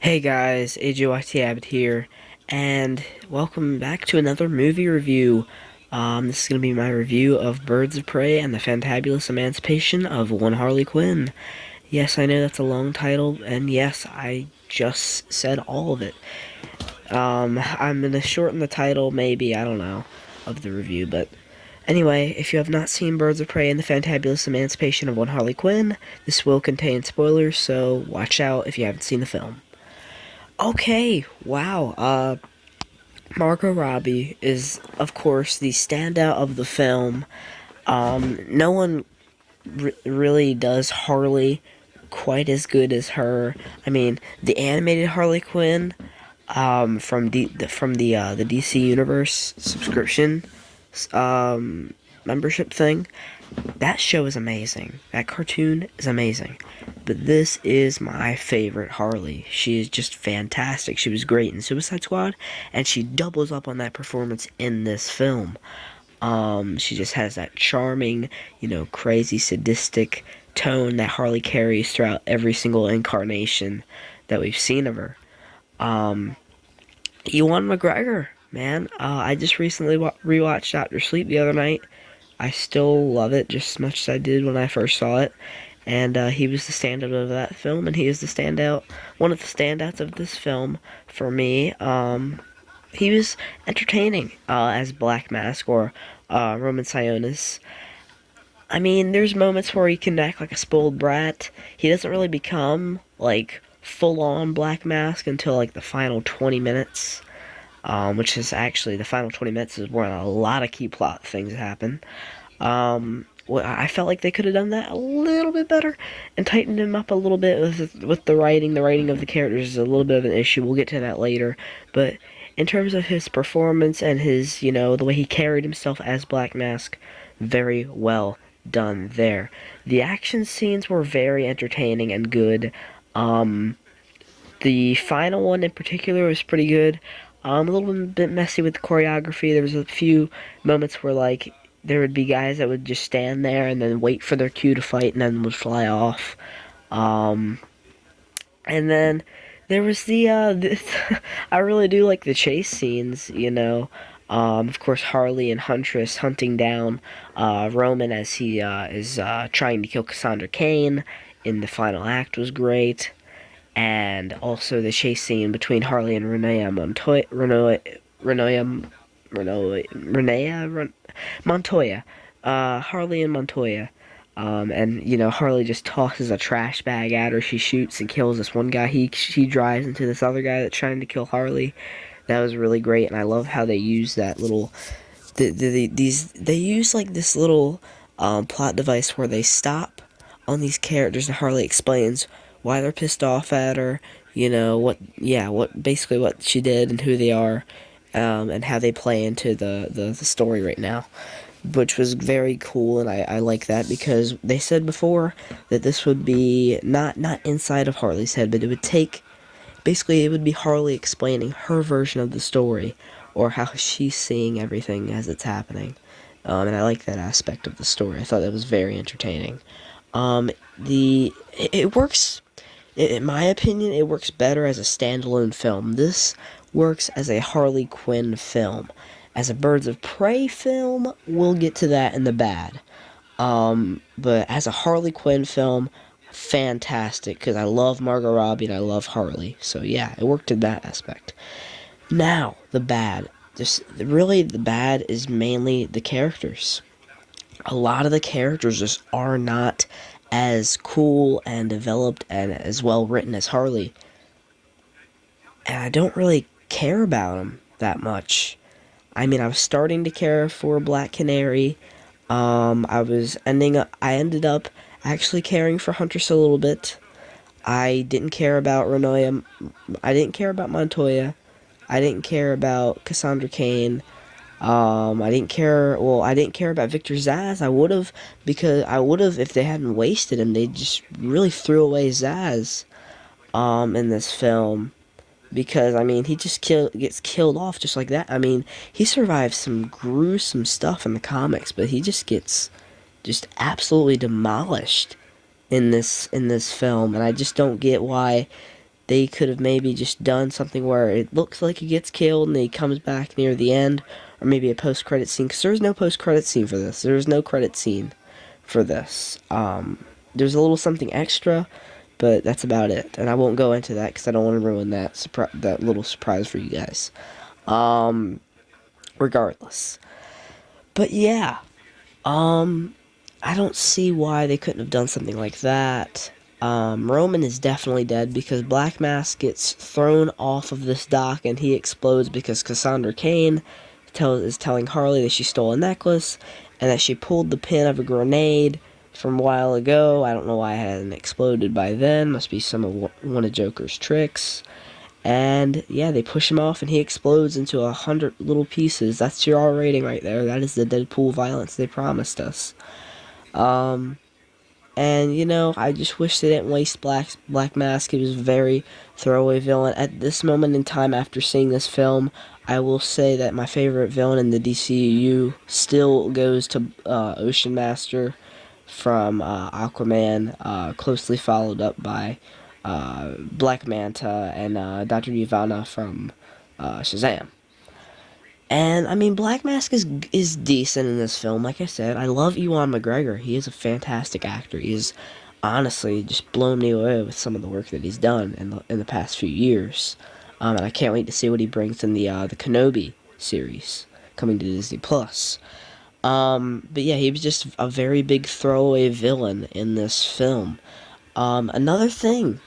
Hey guys, AJYT Abbott here, and welcome back to another movie review. This is going to be my review of Birds of Prey and the Fantabulous Emancipation of One Harley Quinn. Yes, I know that's a long title, and yes, I just said all of it. I'm going to shorten the title, maybe, I don't know, of the review, but anyway, if you have not seen Birds of Prey and the Fantabulous Emancipation of One Harley Quinn, this will contain spoilers, so watch out if you haven't seen the film. Okay, wow. Margot Robbie is, of course, the standout of the film. No one really does Harley quite as good as her. I mean, the animated Harley Quinn, from the DC Universe subscription, membership thing. That show is amazing. That cartoon is amazing. But this is my favorite Harley. She is just fantastic. She was great in Suicide Squad, and she doubles up on that performance in this film. She just has that charming, crazy, sadistic tone that Harley carries throughout every single incarnation that we've seen of her. Um, Ewan McGregor, man. I just recently rewatched Doctor Sleep the other night. I still love it just as much as I did when I first saw it. And he was the standout of that film, and he is one of the standouts of this film for me. He was entertaining as Black Mask or Roman Sionis. I mean, there's moments where he can act like a spoiled brat. He doesn't really become like full-on Black Mask until like the final 20 minutes, which is actually the final 20 minutes is where a lot of key plot things happen. Well, I felt like they could have done that a little bit better and tightened him up a little bit with the writing. The writing of the characters is a little bit of an issue. We'll get to that later. But in terms of his performance and his, the way he carried himself as Black Mask, very well done there. The action scenes were very entertaining and good. The final one in particular was pretty good. A little bit messy with the choreography. There was a few moments where, like, there would be guys that would just stand there and then wait for their cue to fight and then would fly off. Um, and then there was I really do like the chase scenes. Of course, Harley and Huntress hunting down Roman as he is trying to kill Cassandra Cain in the final act was great. And also the chase scene between Harley and Montoya. Harley and Montoya. And Harley just tosses a trash bag at her. She shoots and kills this one guy. She drives into this other guy that's trying to kill Harley. That was really great, and I love how they use that little. They use like this little plot device where they stop on these characters and Harley explains why they're pissed off at her, basically what she did and who they are, and how they play into the story right now, which was very cool, and I like that because they said before that this would be not inside of Harley's head, but it would be Harley explaining her version of the story, or how she's seeing everything as it's happening, and I like that aspect of the story. I thought that was very entertaining. It works. In my opinion, it works better as a standalone film. This works as a Harley Quinn film. As a Birds of Prey film, we'll get to that in the bad. But as a Harley Quinn film, fantastic, because I love Margot Robbie and I love Harley. So yeah, it worked in that aspect. Now, the bad. The bad is mainly the characters. A lot of the characters just are not as cool and developed and as well written as Harley. And I don't really care about them that much. I mean, I was starting to care for Black Canary. I ended up actually caring for Huntress a little bit. I didn't care about Renoya. I didn't care about Montoya. I didn't care about Cassandra Cain. I didn't care. Well, I didn't care about Victor Zsasz. I would have if they hadn't wasted him. They just really threw away Zsasz, in this film, because I mean he just gets killed off just like that. I mean he survives some gruesome stuff in the comics, but he just gets just absolutely demolished in this film, and I just don't get why they could have maybe just done something where it looks like he gets killed and he comes back near the end, or maybe a post-credit scene, because there's no post-credit scene for this. There's no credit scene for this. There's a little something extra, but that's about it. And I won't go into that because I don't want to ruin that little surprise for you guys. Regardless. But yeah, I don't see why they couldn't have done something like that. Roman is definitely dead because Black Mask gets thrown off of this dock and he explodes because Cassandra Cain is telling Harley that she stole a necklace and that she pulled the pin of a grenade from a while ago. I don't know why it hadn't exploded by then. Must be one of Joker's tricks. And yeah, they push him off and he explodes into 100 little pieces. That's your R rating right there. That is the Deadpool violence they promised us. And you know, I just wish they didn't waste Black Mask. He was a very throwaway villain. At this moment in time, after seeing this film, I will say that my favorite villain in the DCU still goes to Ocean Master from Aquaman, closely followed up by Black Manta and Dr. Nirvana from Shazam. And I mean, Black Mask is decent in this film. Like I said, I love Ewan McGregor. He is a fantastic actor. He's honestly just blown me away with some of the work that he's done in the past few years. And I can't wait to see what he brings in the Kenobi series coming to Disney Plus. But yeah, he was just a very big throwaway villain in this film. Another thing,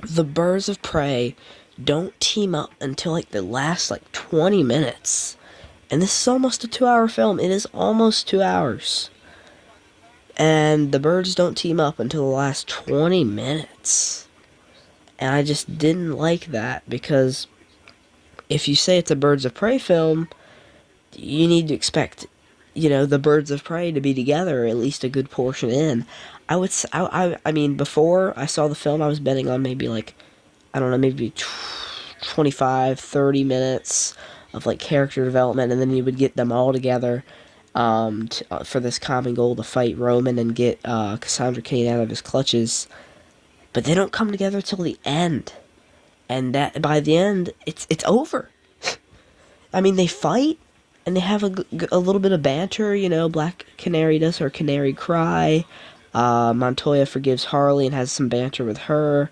the Birds of Prey don't team up until like the last 20 minutes. And this is almost a 2-hour film. It is almost 2 hours. And the birds don't team up until the last 20 minutes. And I just didn't like that because if you say it's a Birds of Prey film, you need to expect, you know, the Birds of Prey to be together at least a good portion in. I mean, before I saw the film, I was betting on maybe I don't know, maybe 25, 30 minutes of character development, and then you would get them all together for this common goal to fight Roman and get Cassandra Cain out of his clutches. But they don't come together till the end, and that by the end, it's over. I mean, they fight, and they have a little bit of banter, you know. Black Canary does her canary cry. Montoya forgives Harley and has some banter with her.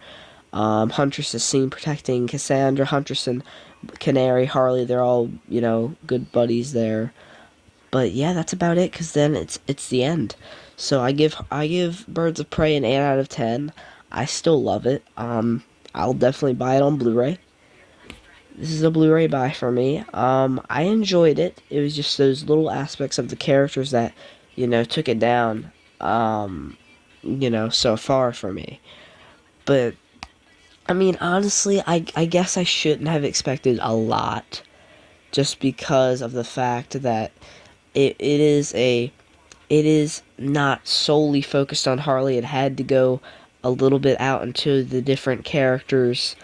Huntress is seen protecting Cassandra. Huntress and Canary, Harley, they're all, you know, good buddies there. But yeah, that's about it, because then it's the end. So I give Birds of Prey an 8 out of 10. I still love it. I'll definitely buy it on Blu-ray. This is a Blu-ray buy for me. I enjoyed it. It was just those little aspects of the characters that, you know, took it down, you know, so far for me. But I mean, honestly, I guess I shouldn't have expected a lot, just because of the fact that it is not solely focused on Harley. It had to go a little bit out into the different characters,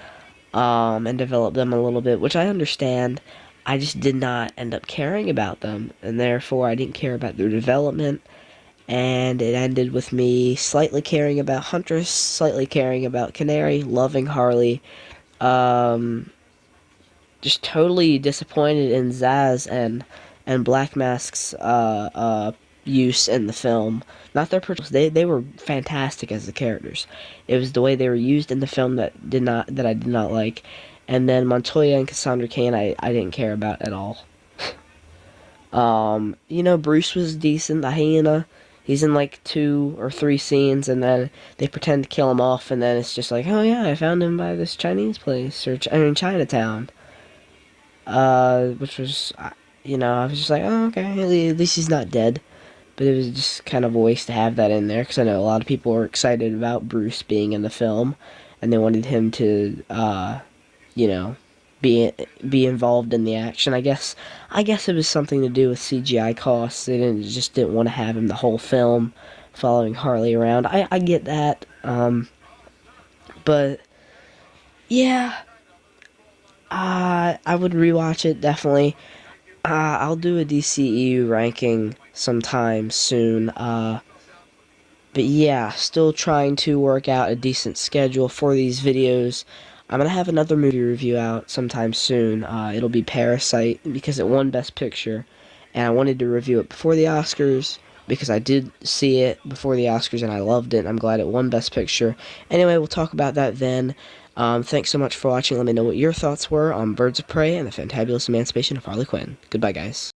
and develop them a little bit, which I understand. I just did not end up caring about them, and therefore I didn't care about their development. And it ended with me slightly caring about Huntress, slightly caring about Canary, loving Harley, just totally disappointed in Zsasz and Black Mask's use in the film. Not their purchase; they were fantastic as the characters. It was the way they were used in the film that I did not like. And then Montoya and Cassandra Cain, I didn't care about at all. You know, Bruce was decent. The hyena. He's in 2 or 3 scenes, and then they pretend to kill him off, and then it's just oh yeah, I found him by this Chinese place, or in Chinatown. Which was, you know, I was just oh, okay, at least he's not dead. But it was just kind of a waste to have that in there, because I know a lot of people were excited about Bruce being in the film, and they wanted him to, you know, be involved in the action. I guess it was something to do with CGI costs. They just didn't want to have him the whole film following Harley around. I get that. But yeah, I would rewatch it definitely. I'll do a DCEU ranking sometime soon. But yeah, still trying to work out a decent schedule for these videos. I'm going to have another movie review out sometime soon. It'll be Parasite because it won Best Picture, and I wanted to review it before the Oscars because I did see it before the Oscars and I loved it, and I'm glad it won Best Picture. Anyway, we'll talk about that then. Thanks so much for watching. Let me know what your thoughts were on Birds of Prey and the Fantabulous Emancipation of Harley Quinn. Goodbye, guys.